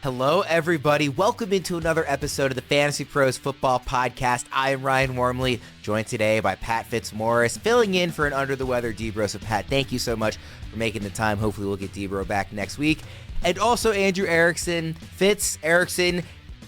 Hello, everybody. Welcome into another episode of the Fantasy Pros Football Podcast. I am Ryan Wormeli, joined today by Pat Fitzmaurice, filling in for an under-the-weather Debro. So, Pat, thank you so much for making the time. Hopefully, we'll get Debro back next week. And also Andrew Erickson. Erickson,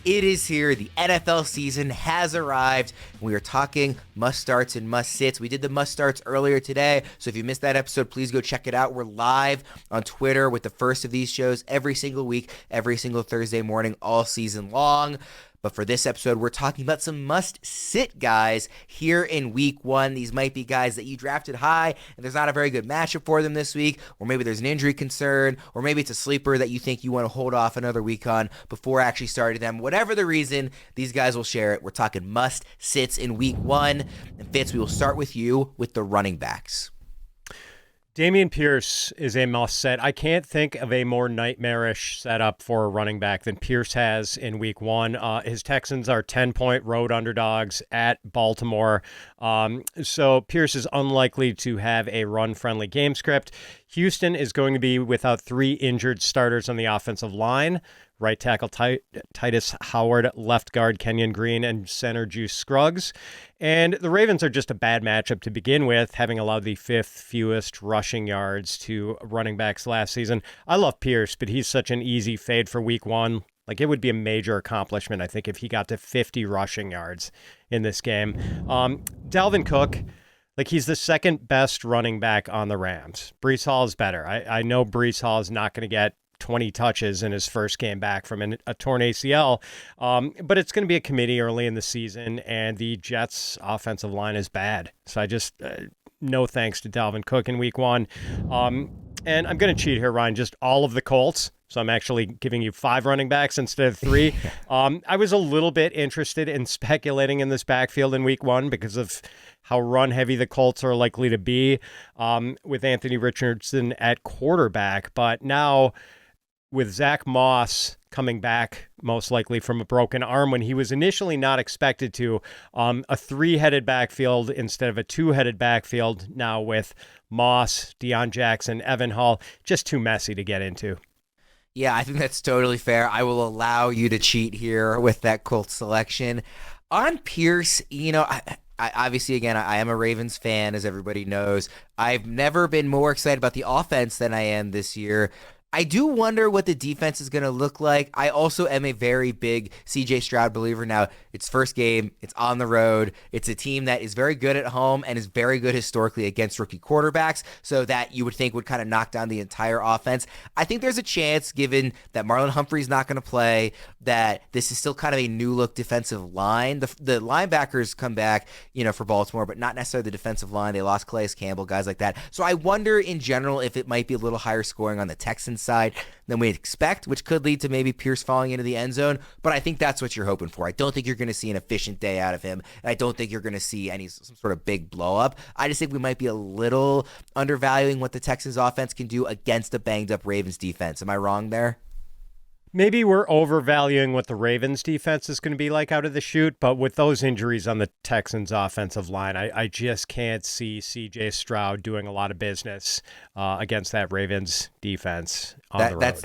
it is here. The NFL season has arrived. We are talking must-starts and must-sits. We did the must-starts earlier today, so if you missed that episode, please go check it out. We're live on Twitter with the first of these shows every single week, every single Thursday morning, all season long. But for this episode, we're talking about some must-sit guys here in week one. These might be guys that you drafted high and there's not a very good matchup for them this week, or maybe there's an injury concern, or maybe it's a sleeper that you think you want to hold off another week on before actually starting them. Whatever the reason, these guys will share it. We're talking must-sits in week one. And Fitz, we will start with you with the running backs. Dameon Pierce is a must-set. I can't think of a more nightmarish setup for a running back than Pierce has in week one. His Texans are 10-point road underdogs at Baltimore. So Pierce is unlikely to have a run-friendly game script. Houston is going to be without three injured starters on the offensive line. Right tackle Titus Howard, left guard Kenyon Green, and center Juice Scruggs. And the Ravens are just a bad matchup to begin with, having allowed the fifth fewest rushing yards to running backs last season. I love Pierce, but he's such an easy fade for week one. Like, it would be a major accomplishment, I think, if he got to 50 rushing yards in this game. Dalvin Cook, like, he's the second best running back on the Rams. Breece Hall is better. I know Breece Hall is not going to get 20 touches in his first game back from a torn ACL. But it's going to be a committee early in the season, and the Jets' offensive line is bad. So I just, no thanks to Dalvin Cook in week one. And I'm going to cheat here, Ryan, just all of the Colts. So I'm actually giving you 5 running backs instead of 3. I was a little bit interested in speculating in this backfield in week one because of how run-heavy the Colts are likely to be with Anthony Richardson at quarterback. But now, with Zach Moss coming back most likely from a broken arm when he was initially not expected to, a 3-headed backfield instead of a 2-headed backfield now with Moss, Deion Jackson, Evan Hall, just too messy to get into. Yeah, I think that's totally fair. I will allow you to cheat here with that Colts selection. On Pierce, you know, I obviously, again, I am a Ravens fan, as everybody knows. I've never been more excited about the offense than I am this year. I do wonder what the defense is going to look like. I also am a very big CJ Stroud believer. Now, it's first game. It's on the road. It's a team that is very good at home and is very good historically against rookie quarterbacks, so that you would think would kind of knock down the entire offense. I think there's a chance, given that Marlon Humphrey's not going to play, that this is still kind of a new-look defensive line. The linebackers come back, you know, for Baltimore, but not necessarily the defensive line. They lost Calais Campbell, guys like that. So I wonder, in general, if it might be a little higher scoring on the Texans side than we expect, which could lead to maybe Pierce falling into the end zone. But I think that's what you're hoping for. I don't think you're going to see an efficient day out of him. And I don't think you're going to see some sort of big blow up. I just think we might be a little undervaluing what the Texans offense can do against a banged up Ravens defense. Am I wrong there? Maybe we're overvaluing what the Ravens defense is going to be like out of the chute, but with those injuries on the Texans offensive line, I just can't see CJ Stroud doing a lot of business against that Ravens defense on the road.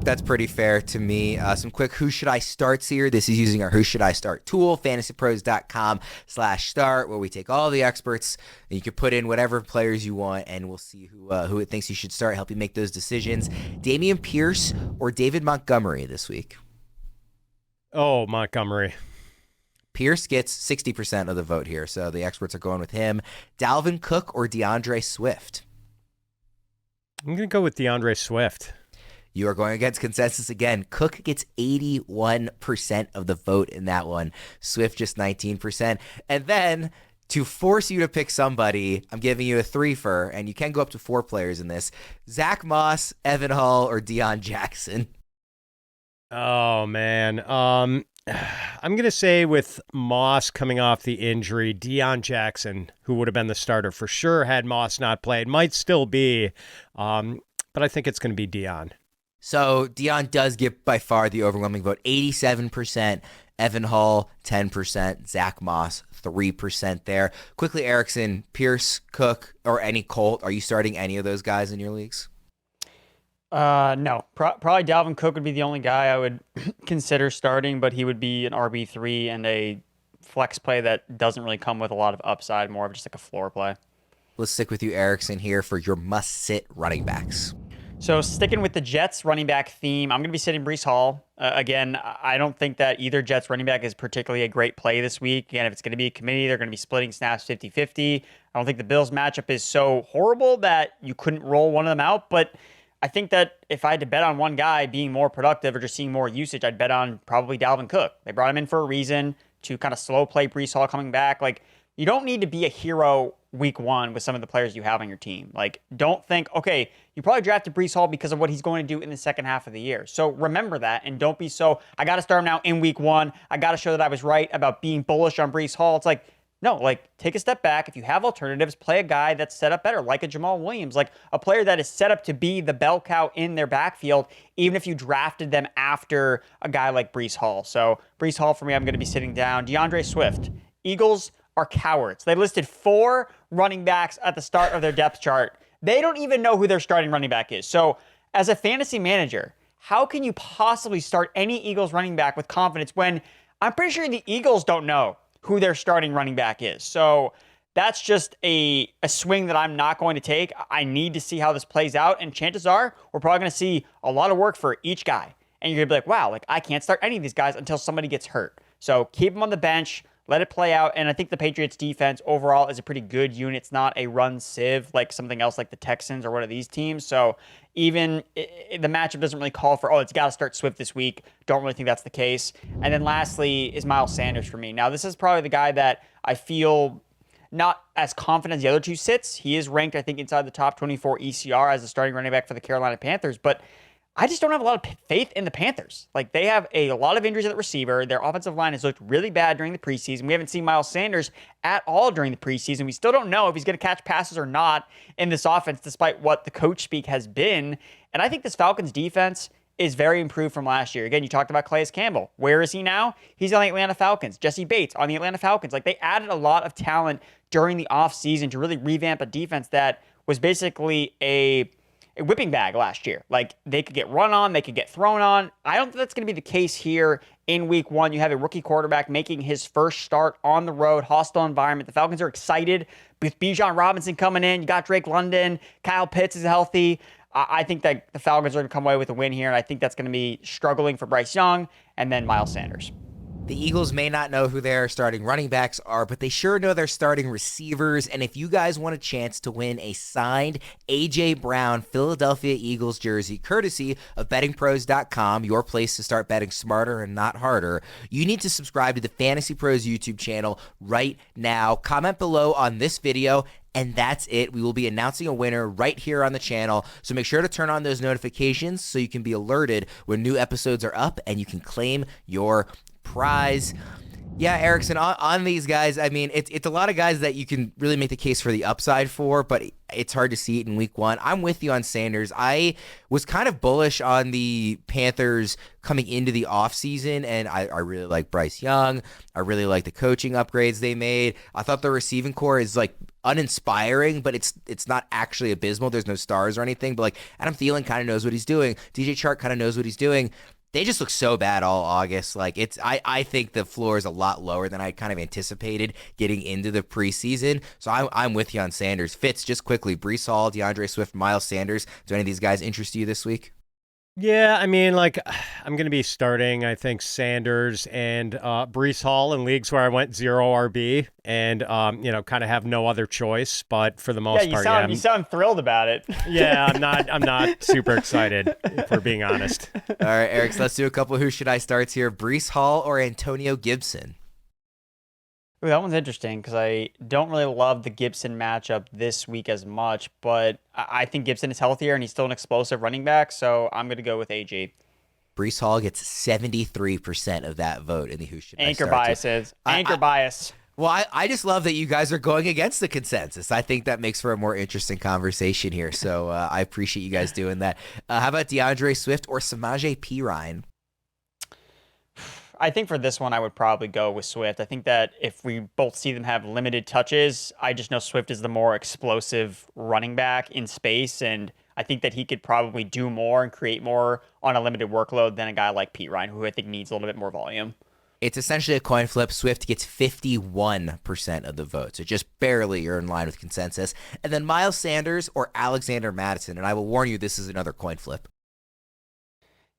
That's pretty fair to me. Some quick Who Should I Starts here. This is using our Who Should I Start tool, fantasypros.com/start, where we take all the experts and you can put in whatever players you want, and we'll see who it thinks you should start, help you make those decisions. Dameon Pierce or David Montgomery this week? Oh, Montgomery. Pierce gets 60% of the vote here, so the experts are going with him. Dalvin Cook or DeAndre Swift? I'm going to go with DeAndre Swift. You are going against consensus again. Cook gets 81% of the vote in that one. Swift just 19%. And then, to force you to pick somebody, I'm giving you a threefer, and you can go up to 4 players in this. Zach Moss, Evan Hall, or Deion Jackson? Oh, man. I'm going to say, with Moss coming off the injury, Deion Jackson, who would have been the starter for sure had Moss not played, might still be, but I think it's going to be Deion. So Deion does get by far the overwhelming vote, 87%. Evan Hall, 10%. Zach Moss, 3% there. Quickly, Erickson, Pierce, Cook, or any Colt. Are you starting any of those guys in your leagues? No. Probably Dalvin Cook would be the only guy I would consider starting, but he would be an RB3 and a flex play that doesn't really come with a lot of upside, more of just like a floor play. Let's stick with you, Erickson, here for your must-sit running backs. So sticking with the Jets running back theme, I'm going to be sitting Breece Hall. Again, I don't think that either Jets running back is particularly a great play this week. Again, if it's going to be a committee, they're going to be splitting snaps 50-50. I don't think the Bills matchup is so horrible that you couldn't roll one of them out, but I think that if I had to bet on one guy being more productive or just seeing more usage, I'd bet on probably Dalvin Cook. They brought him in for a reason to kind of slow play Breece Hall coming back. Like, you don't need to be a hero week one with some of the players you have on your team. Like, don't think, okay, you probably drafted Breece Hall because of what he's going to do in the second half of the year. So remember that, and don't be so, I got to start him now in week one. I got to show that I was right about being bullish on Breece Hall. It's like, no, like, take a step back. If you have alternatives, play a guy that's set up better, like a Jamal Williams, like a player that is set up to be the bell cow in their backfield, even if you drafted them after a guy like Breece Hall. So Breece Hall, for me, I'm going to be sitting down. DeAndre Swift. Eagles are cowards. They listed 4 running backs at the start of their depth chart. They don't even know who their starting running back is. So as a fantasy manager, how can you possibly start any Eagles running back with confidence when I'm pretty sure the Eagles don't know who their starting running back is? So that's just a swing that I'm not going to take. I need to see how this plays out, and chances are we're probably going to see a lot of work for each guy. And you're going to be like, wow, like I can't start any of these guys until somebody gets hurt. So keep them on the bench. Let it play out. And I think the Patriots defense overall is a pretty good unit. It's not a run sieve like something else like the Texans or one of these teams. So even the matchup doesn't really call for, oh, it's got to start Swift this week. Don't really think that's the case. And then lastly is Miles Sanders for me. Now, this is probably the guy that I feel not as confident as the other two sits. He is ranked, I think, inside the top 24 ECR as the starting running back for the Carolina Panthers. But I just don't have a lot of faith in the Panthers. Like, they have a lot of injuries at the receiver. Their offensive line has looked really bad during the preseason. We haven't seen Miles Sanders at all during the preseason. We still don't know if he's going to catch passes or not in this offense, despite what the coach speak has been. And I think this Falcons defense is very improved from last year. Again, you talked about Calais Campbell. Where is he now? He's on the Atlanta Falcons. Jesse Bates on the Atlanta Falcons. Like, they added a lot of talent during the offseason to really revamp a defense that was basically a whipping bag last year. Like, they could get run on, they could get thrown on. I don't think that's going to be the case here in week one. You have a rookie quarterback making his first start on the road, hostile environment. The Falcons are excited with Bijan Robinson coming in. You got Drake London. Kyle Pitts is healthy. I think that the Falcons are going to come away with a win here, and I think that's going to be struggling for Bryce Young and then Miles Sanders. The Eagles may not know who their starting running backs are, but they sure know their starting receivers. And if you guys want a chance to win a signed A.J. Brown Philadelphia Eagles jersey, courtesy of bettingpros.com, your place to start betting smarter and not harder, you need to subscribe to the Fantasy Pros YouTube channel right now. Comment below on this video, and that's it. We will be announcing a winner right here on the channel, so make sure to turn on those notifications so you can be alerted when new episodes are up and you can claim your prize. Yeah, Erickson, on these guys, I mean, it's a lot of guys that you can really make the case for the upside for, but it's hard to see it in week one. I'm with you on Sanders. I was kind of bullish on the Panthers coming into the offseason, and I really like Bryce Young. I really like the coaching upgrades they made. I thought the receiving core is like uninspiring, but it's not actually abysmal. There's no stars or anything, but like Adam Thielen kind of knows what he's doing. DJ Chark kind of knows what he's doing. They just look so bad all August. Like, I think the floor is a lot lower than I kind of anticipated getting into the preseason. So I'm with you on Sanders. Fitz, just quickly, Breece Hall, DeAndre Swift, Miles Sanders. Do any of these guys interest you this week? Yeah, I mean, like, I'm going to be starting, I think, Sanders and Breece Hall in leagues where I went 0 RB and, kind of have no other choice. But for the most part, you sound thrilled about it. Yeah, I'm not super excited, if we're being honest. All right, Eric, so let's do a couple of who should I starts here. Breece Hall or Antonio Gibson? Ooh, that one's interesting because I don't really love the Gibson matchup this week as much, but I think Gibson is healthier and he's still an explosive running back, so I'm going to go with AJ. Breece Hall gets 73% of that vote in the Who Should I Anchor Start biases. Anchor bias. Well, I just love that you guys are going against the consensus. I think that makes for a more interesting conversation here, so I appreciate you guys doing that. How about DeAndre Swift or Samaje Perine? I think for this one, I would probably go with Swift. I think that if we both see them have limited touches, I just know Swift is the more explosive running back in space, and I think that he could probably do more and create more on a limited workload than a guy like Pete Ryan, who I think needs a little bit more volume. It's essentially a coin flip. Swift gets 51% of the vote, so just barely you're in line with consensus. And then Miles Sanders or Alexander Mattison, and I will warn you, this is another coin flip.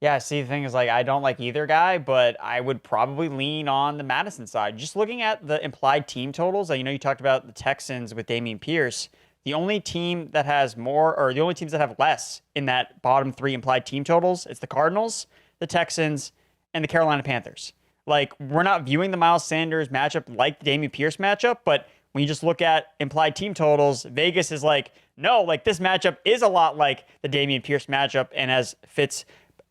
Yeah, see, the thing is, like, I don't like either guy, but I would probably lean on the Madison side. Just looking at the implied team totals, you talked about the Texans with Dameon Pierce. The only team that has more, or the only teams that have less in that bottom 3 implied team totals, it's the Cardinals, the Texans, and the Carolina Panthers. Like, we're not viewing the Miles Sanders matchup like the Dameon Pierce matchup, but when you just look at implied team totals, Vegas is like, no, like, this matchup is a lot like the Dameon Pierce matchup, and as Fitz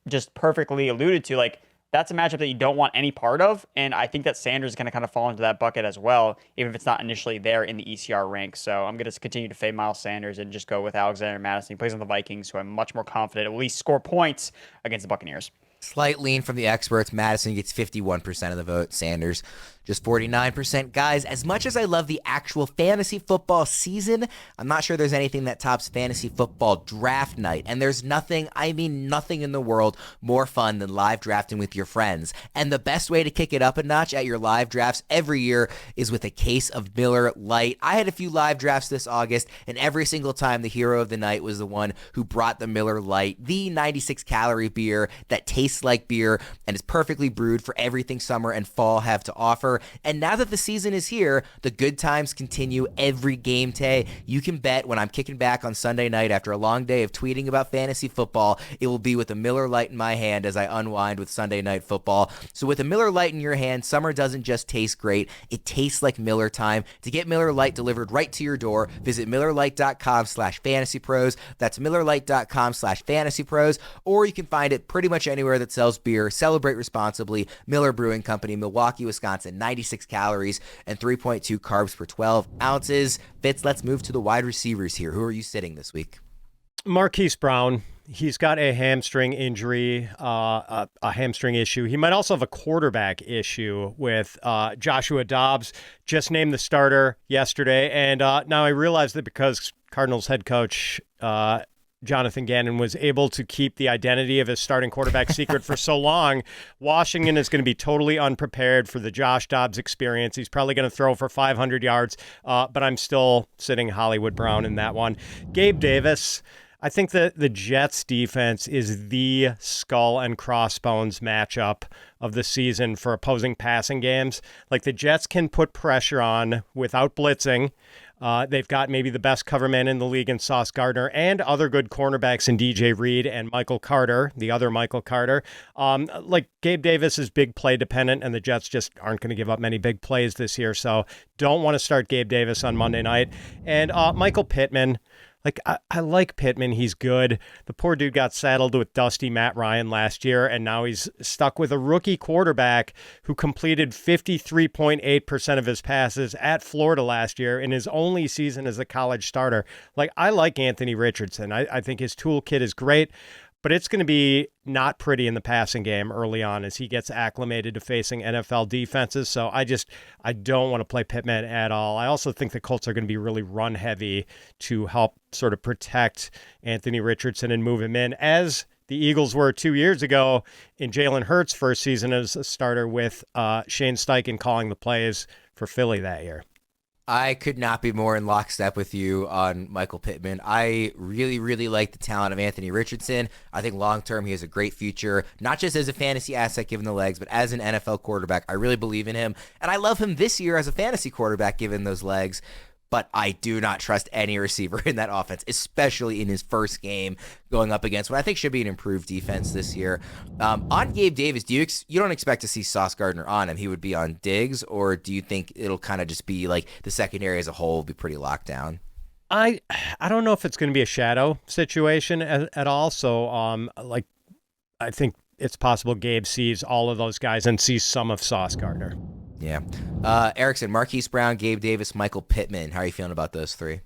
just perfectly alluded to, like, that's a matchup that you don't want any part of, and I think that Sanders is going to kind of fall into that bucket as well, even if it's not initially there in the ECR rank. So I'm going to continue to fade Miles Sanders and just go with Alexander Mattison. He plays on the Vikings, who I'm much more confident will at least score points against the Buccaneers. Slight lean from the experts. Madison gets 51% of the vote. Sanders just 49%. Guys, as much as I love the actual fantasy football season, I'm not sure there's anything that tops fantasy football draft night. And there's nothing, I mean nothing in the world more fun than live drafting with your friends. And the best way to kick it up a notch at your live drafts every year is with a case of Miller Lite. I had a few live drafts this August, and every single time the hero of the night was the one who brought the Miller Lite, the 96-calorie beer that tastes like beer and is perfectly brewed for everything summer and fall have to offer. And now that the season is here, the good times continue every game day. You can bet when I'm kicking back on Sunday night after a long day of tweeting about fantasy football, it will be with a Miller Lite in my hand as I unwind with Sunday Night Football. So with a Miller Lite in your hand, summer doesn't just taste great, it tastes like Miller time. To get Miller Lite delivered right to your door, visit MillerLite.com/FantasyPros. That's MillerLite.com/FantasyPros, or you can find it pretty much anywhere that sells beer. Celebrate responsibly. Miller Brewing Company, Milwaukee, Wisconsin. 96 calories and 3.2 carbs per 12 ounces. Fitz, let's move to the wide receivers here. Who are you sitting this week? Marquise Brown. He's got a hamstring injury, a hamstring issue. He might also have a quarterback issue with Joshua Dobbs, just named the starter yesterday. And now I realize that because Cardinals head coach Jonathan Gannon was able to keep the identity of his starting quarterback secret for so long, Washington is going to be totally unprepared for the Josh Dobbs experience. He's probably going to throw for 500 yards, but I'm still sitting Hollywood Brown in that one. Gabe Davis, I think that the Jets defense is the skull and crossbones matchup of the season for opposing passing games. Like, the Jets can put pressure on without blitzing. They've got maybe the best cover man in the league in Sauce Gardner and other good cornerbacks in DJ Reed and Michael Carter, the other Michael Carter. Like, Gabe Davis is big play dependent, and the Jets just aren't going to give up many big plays this year. So don't want to start Gabe Davis on Monday night. And Michael Pittman. Like, I like Pittman. He's good. The poor dude got saddled with dusty Matt Ryan last year, and now he's stuck with a rookie quarterback who completed 53.8% of his passes at Florida last year in his only season as a college starter. Like, I like Anthony Richardson. I think his toolkit is great, but it's going to be not pretty in the passing game early on as he gets acclimated to facing NFL defenses. So I don't want to play Pittman at all. I also think the Colts are going to be really run heavy to help sort of protect Anthony Richardson and move him in, as the Eagles were 2 years ago in Jalen Hurts' first season as a starter with Shane Steichen calling the plays for Philly that year. I could not be more in lockstep with you on Michael Pittman. I really, really like the talent of Anthony Richardson. I think long-term he has a great future, not just as a fantasy asset given the legs, but as an NFL quarterback. I really believe in him, and I love him this year as a fantasy quarterback given those legs. But I do not trust any receiver in that offense, especially in his first game going up against what I think should be an improved defense this year. On Gabe Davis, you don't expect to see Sauce Gardner on him? He would be on Diggs, or do you think it'll kind of just be like the secondary as a whole will be pretty locked down? I don't know if it's going to be a shadow situation at all. So I think it's possible Gabe sees all of those guys and sees some of Sauce Gardner. Yeah. Erickson, Marquise Brown, Gabe Davis, Michael Pittman. How are you feeling about those three?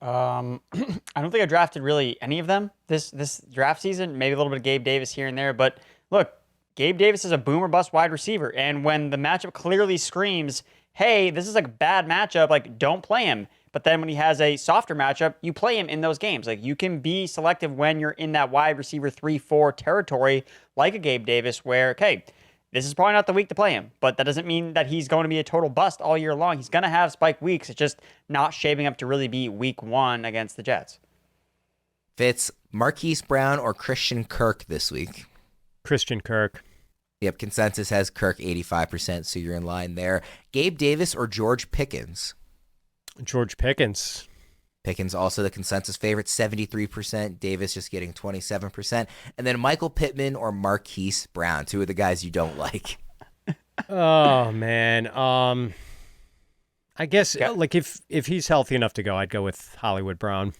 I don't think I drafted really any of them this draft season. Maybe a little bit of Gabe Davis here and there. But look, Gabe Davis is a boom or bust wide receiver. And when the matchup clearly screams, hey, this is like a bad matchup, like, don't play him. But then when he has a softer matchup, you play him in those games. Like, you can be selective when you're in that wide receiver 3-4 territory, like a Gabe Davis, where, okay, this is probably not the week to play him, but that doesn't mean that he's going to be a total bust all year long. He's going to have spike weeks. It's just not shaping up to really be week 1 against the Jets. Fitz, Marquise Brown or Christian Kirk this week? Christian Kirk. Yep, consensus has Kirk 85%, so you're in line there. Gabe Davis or George Pickens? George Pickens. Pickens also the consensus favorite, 73%. Davis just getting 27%. And then Michael Pittman or Marquise Brown, two of the guys you don't like. Oh, man. I guess like if he's healthy enough to go, I'd go with Hollywood Brown.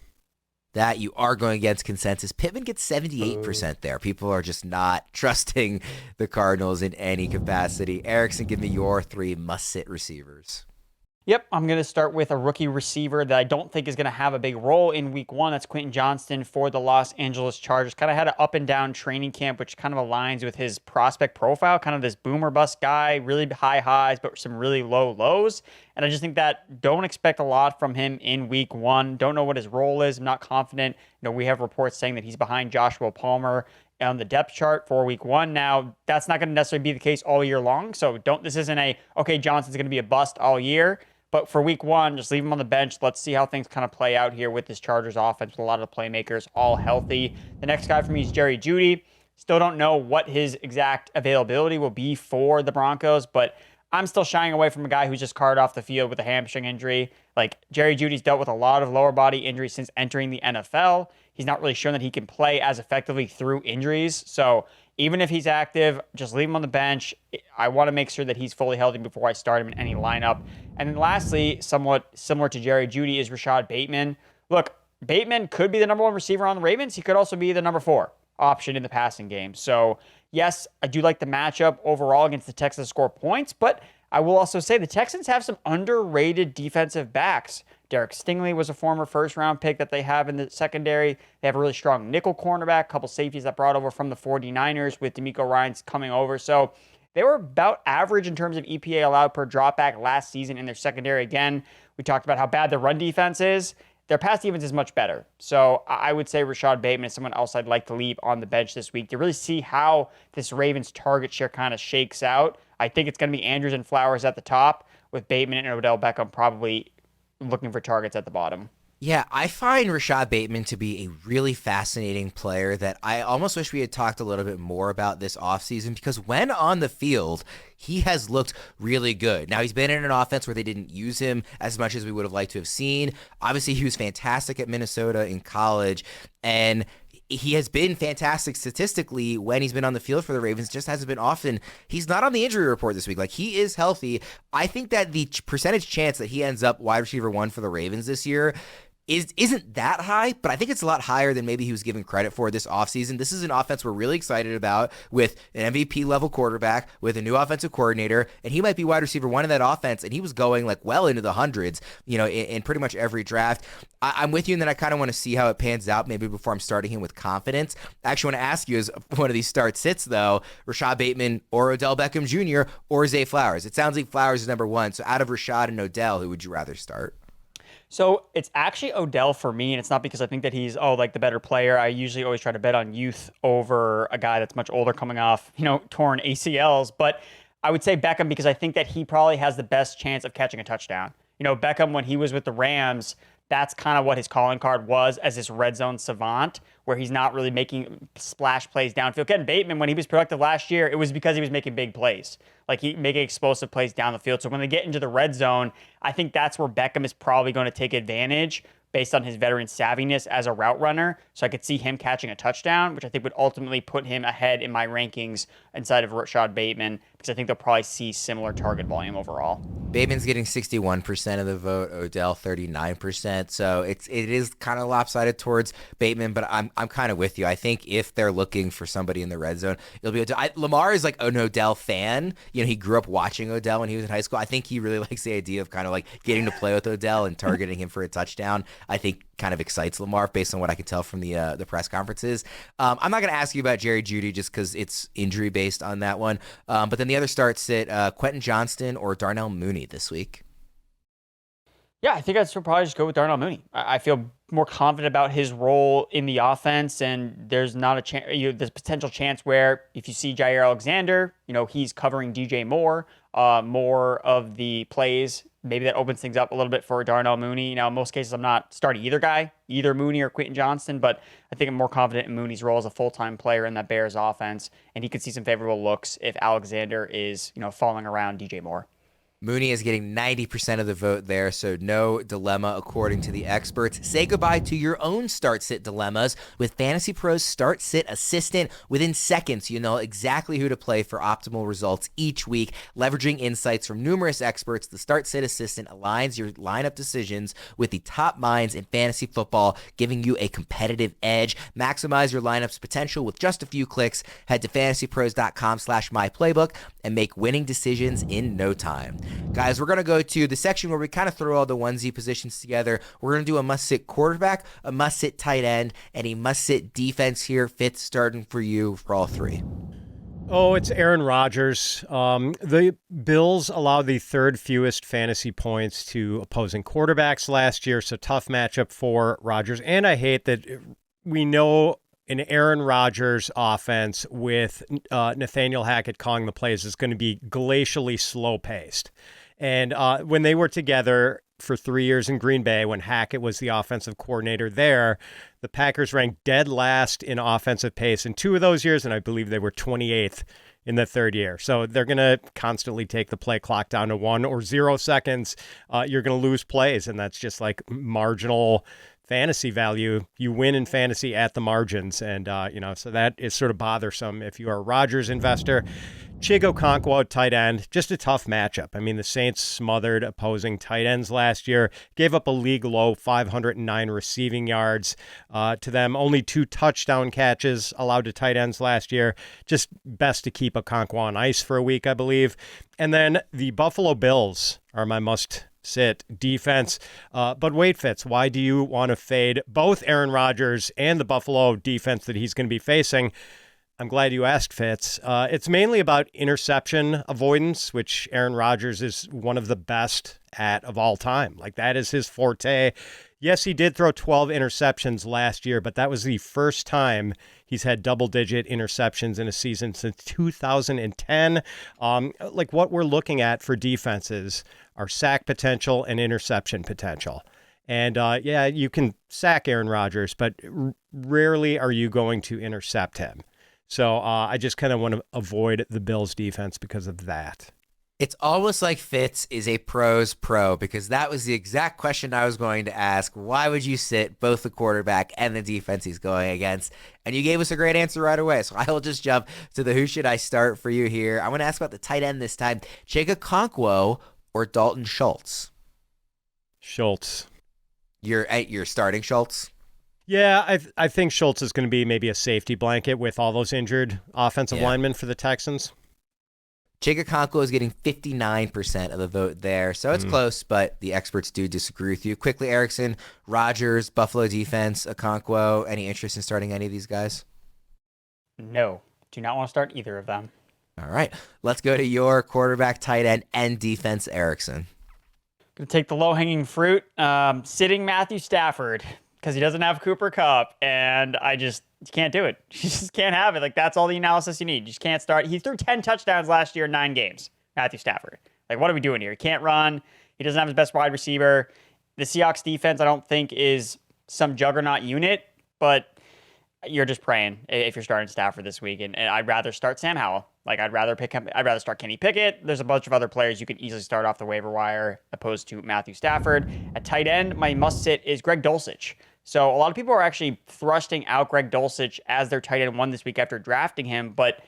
That you are going against consensus. Pittman gets 78% there. People are just not trusting the Cardinals in any capacity. Erickson, give me your 3 must-sit receivers. Yep, I'm going to start with a rookie receiver that I don't think is going to have a big role in week 1. That's Quentin Johnston for the Los Angeles Chargers. Kind of had an up and down training camp, which kind of aligns with his prospect profile. Kind of this boomer bust guy, really high highs, but some really low lows. And I just think that don't expect a lot from him in week 1. Don't know what his role is. I'm not confident. We have reports saying that he's behind Joshua Palmer on the depth chart for week 1. Now, that's not going to necessarily be the case all year long. So this isn't okay, Johnson's going to be a bust all year. But for week 1, just leave him on the bench. Let's see how things kind of play out here with this Chargers offense with a lot of the playmakers all healthy. The next guy for me is Jerry Jeudy. Still don't know what his exact availability will be for the Broncos, but I'm still shying away from a guy who's just carted off the field with a hamstring injury. Like, Jerry Jeudy's dealt with a lot of lower body injuries since entering the NFL. He's not really shown that he can play as effectively through injuries. So even if he's active, just leave him on the bench. I want to make sure that he's fully healthy before I start him in any lineup. And then lastly, somewhat similar to Jerry Jeudy, is Rashod Bateman. Look, Bateman could be the number 1 receiver on the Ravens. He could also be the number 4 option in the passing game. So yes, I do like the matchup overall against the Texans to score points, but I will also say the Texans have some underrated defensive backs. Derek Stingley was a former first-round pick that they have in the secondary. They have a really strong nickel cornerback, a couple safeties that brought over from the 49ers with D'Amico Ryans coming over. So they were about average in terms of EPA allowed per dropback last season in their secondary. Again, we talked about how bad their run defense is. Their pass defense is much better. So I would say Rashod Bateman is someone else I'd like to leave on the bench this week to really see how this Ravens target share kind of shakes out. I think it's going to be Andrews and Flowers at the top, with Bateman and Odell Beckham probably looking for targets at the bottom. Yeah, I find Rashod Bateman to be a really fascinating player that I almost wish we had talked a little bit more about this offseason, because when on the field, he has looked really good. Now, he's been in an offense where they didn't use him as much as we would have liked to have seen. Obviously, he was fantastic at Minnesota in college, and he has been fantastic statistically when he's been on the field for the Ravens, just hasn't been often. He's not on the injury report this week. Like, he is healthy. I think that the percentage chance that he ends up wide receiver 1 for the Ravens this year isn't that high, but I think it's a lot higher than maybe he was given credit for this offseason. This is an offense we're really excited about, with an MVP level quarterback, with a new offensive coordinator, and he might be wide receiver 1 in that offense, and he was going like well into the hundreds, in pretty much every draft. I'm with you, and then I kind of want to see how it pans out maybe before I'm starting him with confidence. I actually want to ask you, as one of these start sits though, Rashod Bateman or Odell Beckham Jr. or Zay Flowers? It sounds like Flowers is number 1. So out of Rashod and Odell, who would you rather start? So it's actually Odell for me, and it's not because I think that he's, the better player. I usually always try to bet on youth over a guy that's much older coming off, torn ACLs. But I would say Beckham because I think that he probably has the best chance of catching a touchdown. Beckham, when he was with the Rams, that's kind of what his calling card was, as this red zone savant, where he's not really making splash plays downfield. Ken Bateman, when he was productive last year, it was because he was making big plays. Like, he making explosive plays down the field. So when they get into the red zone, I think that's where Beckham is probably going to take advantage based on his veteran savviness as a route runner. So I could see him catching a touchdown, which I think would ultimately put him ahead in my rankings inside of Rashod Bateman, because I think they'll probably see similar target volume overall. Bateman's getting 61% of the vote, Odell 39%. So it is kind of lopsided towards Bateman, but I'm kind of with you. I think if they're looking for somebody in the red zone, it'll be Odell. Lamar is like an Odell fan. He grew up watching Odell when he was in high school. I think he really likes the idea of kind of like getting to play with Odell and targeting him for a touchdown. I think kind of excites Lamar based on what I can tell from the press conferences. I'm not going to ask you about Jerry Jeudy just because it's injury based on that one. But then the other starts sit Quentin Johnston or Darnell Mooney this week. Yeah, I think I'd still probably just go with Darnell Mooney. I feel more confident about his role in the offense, and there's not a chance. There's potential chance where if you see Jair Alexander, he's covering DJ Moore, more of the plays. Maybe that opens things up a little bit for Darnell Mooney. Now, in most cases, I'm not starting either guy, either Mooney or Quentin Johnston, but I think I'm more confident in Mooney's role as a full-time player in that Bears offense, and he could see some favorable looks if Alexander is, falling around DJ Moore. Mooney is getting 90% of the vote there, so no dilemma according to the experts. Say goodbye to your own start-sit dilemmas with FantasyPros Start-Sit Assistant. Within seconds, you know exactly who to play for optimal results each week. Leveraging insights from numerous experts, the Start-Sit Assistant aligns your lineup decisions with the top minds in fantasy football, giving you a competitive edge. Maximize your lineup's potential with just a few clicks. Head to fantasypros.com/myplaybook and make winning decisions in no time. Guys, we're going to go to the section where we kind of throw all the onesie positions together. We're going to do a must-sit quarterback, a must-sit tight end, and a must-sit defense here. Fitz, starting for you for all three. Oh, it's Aaron Rodgers. The Bills allowed the third fewest fantasy points to opposing quarterbacks last year, so tough matchup for Rodgers. And I hate that we know an Aaron Rodgers offense with Nathaniel Hackett calling the plays is going to be glacially slow-paced. And when they were together for 3 years in Green Bay, when Hackett was the offensive coordinator there, the Packers ranked dead last in offensive pace in 2 of those years, and I believe they were 28th in the third year. So they're going to constantly take the play clock down to 1 or 0 seconds. You're going to lose plays, and that's just like marginal fantasy value. You win in fantasy at the margins, and so that is sort of bothersome if you are a Rodgers investor. Chig Okonkwo, tight end, just a tough matchup. I mean, the Saints smothered opposing tight ends last year, gave up a league low 509 receiving yards to them. Only 2 touchdown catches allowed to tight ends last year. Just best to keep Okonkwo on ice for a week, I believe. And then the Buffalo Bills are my must-sit defense. But wait, Fitz, why do you want to fade both Aaron Rodgers and the Buffalo defense that he's going to be facing? I'm glad you asked, Fitz. It's mainly about interception avoidance, which Aaron Rodgers is one of the best at of all time. Like, that is his forte. Yes, he did throw 12 interceptions last year, but that was the first time he's had double-digit interceptions in a season since 2010. Like, what we're looking at for defenses are sack potential and interception potential. And you can sack Aaron Rodgers, but rarely are you going to intercept him. So I just kind of want to avoid the Bills defense because of that. It's almost like Fitz is a pro's pro, because that was the exact question I was going to ask. Why would you sit both the quarterback and the defense he's going against? And you gave us a great answer right away. So I will just jump to the who should I start for you here. I want to ask about the tight end this time. Chig Okonkwo or Dalton Schultz? Schultz. You're starting Schultz? Yeah, I think Schultz is going to be maybe a safety blanket with all those injured offensive linemen for the Texans. Chig Okonkwo is getting 59% of the vote there, so it's close, but the experts do disagree with you. Quickly, Erickson, Rodgers, Buffalo defense, Okonkwo, any interest in starting any of these guys? No, do not want to start either of them. All right, let's go to your quarterback, tight end, and defense, Erickson. Going to take the low-hanging fruit, sitting Matthew Stafford, because he doesn't have Cooper Kupp, and you can't do it. You just can't have it. Like, that's all the analysis you need. You just can't start. He threw 10 touchdowns last year in 9 games, Matthew Stafford. Like, what are we doing here? He can't run. He doesn't have his best wide receiver. The Seahawks defense, I don't think, is some juggernaut unit, but you're just praying if you're starting Stafford this week. And I'd rather start Sam Howell. Like, I'd rather start Kenny Pickett. There's a bunch of other players you can easily start off the waiver wire opposed to Matthew Stafford. At tight end, my must-sit is Greg Dulcich. So a lot of people are actually thrusting out Greg Dulcich as their tight end 1 this week after drafting him. But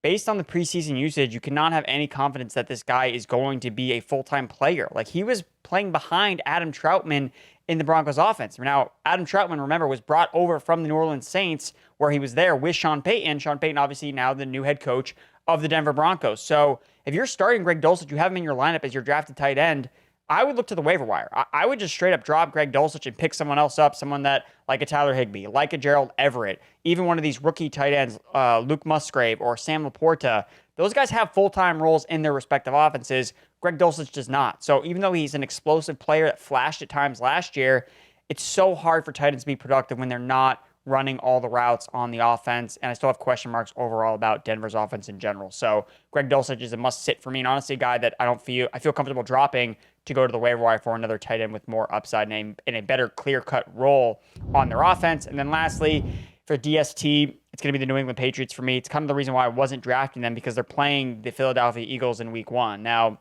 based on the preseason usage, you cannot have any confidence that this guy is going to be a full-time player. Like, he was playing behind Adam Troutman in the Broncos offense. Now, Adam Troutman, remember, was brought over from the New Orleans Saints, where he was there with Sean Payton. Sean Payton, obviously, now the new head coach of the Denver Broncos. So if you're starting Greg Dulcich, you have him in your lineup as your drafted tight end, I would look to the waiver wire. I would just straight up drop Greg Dulcich and pick someone else up, someone that, like a Tyler Higbee, like a Gerald Everett, even one of these rookie tight ends, Luke Musgrave or Sam Laporta, Those guys have full-time roles in their respective offenses. Greg Dulcich does not. So even though he's an explosive player that flashed at times last year, it's so hard for tight ends to be productive when they're not running all the routes on the offense. And I still have question marks overall about Denver's offense in general. So Greg Dulcich is a must-sit for me, and honestly a guy that I feel comfortable dropping to go to the waiver wire for another tight end with more upside and a better clear-cut role on their offense. And then lastly, for DST, it's going to be the New England Patriots for me. It's kind of the reason why I wasn't drafting them, because they're playing the Philadelphia Eagles in week 1. Now,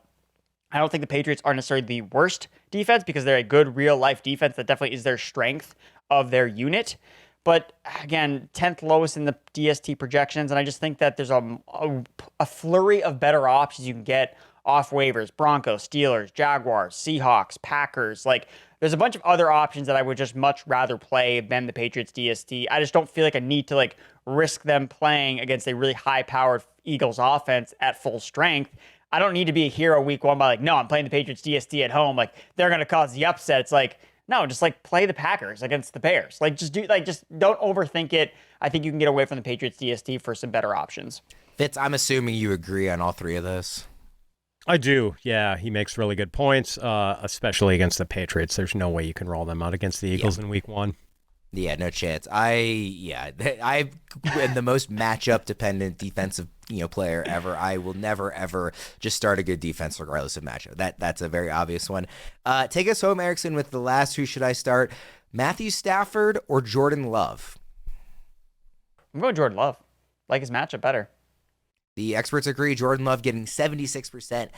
I don't think the Patriots are necessarily the worst defense, because they're a good real-life defense. That definitely is their strength of their unit. But again, 10th lowest in the DST projections, and I just think that there's a flurry of better options you can get off waivers. Broncos, Steelers, Jaguars, Seahawks, Packers. Like, there's a bunch of other options that I would just much rather play than the Patriots DST. I just don't feel like I need to risk them playing against a really high-powered Eagles offense at full strength. I don't need to be a hero week 1 by no, I'm playing the Patriots DST at home. They're going to cause the upset. It's no, just play the Packers against the Bears. Just don't overthink it. I think you can get away from the Patriots DST for some better options. Fitz, I'm assuming you agree on all three of those. I do. Yeah, he makes really good points, especially against the Patriots. There's no way you can roll them out against the Eagles in week 1. Yeah, no chance. I'm the most matchup dependent defensive player ever. I will never ever just start a good defense regardless of matchup. That's a very obvious one. Take us home, Erickson, with the last who should I start? Matthew Stafford or Jordan Love? I'm going Jordan Love. Like his matchup better. The experts agree. Jordan Love getting 76%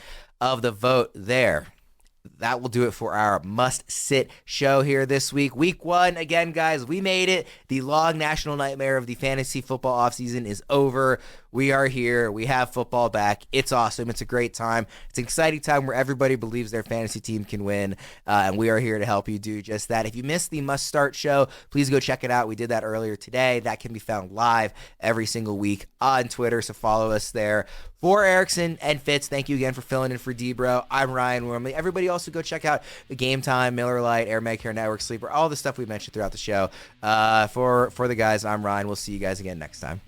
of the vote there. That will do it for our must-sit show here this week. Week 1, again, guys, we made it. The long national nightmare of the fantasy football offseason is over. We are here. We have football back. It's awesome. It's a great time. It's an exciting time where everybody believes their fantasy team can win, and we are here to help you do just that. If you missed the Must Start show, please go check it out. We did that earlier today. That can be found live every single week on Twitter, so follow us there. For Erickson and Fitz, thank you again for filling in for D-Bro. I'm Ryan Wormeli. Everybody also go check out the Game Time, Miller Lite, Air Medicare Network, Sleeper, all the stuff we mentioned throughout the show. For the guys, I'm Ryan. We'll see you guys again next time.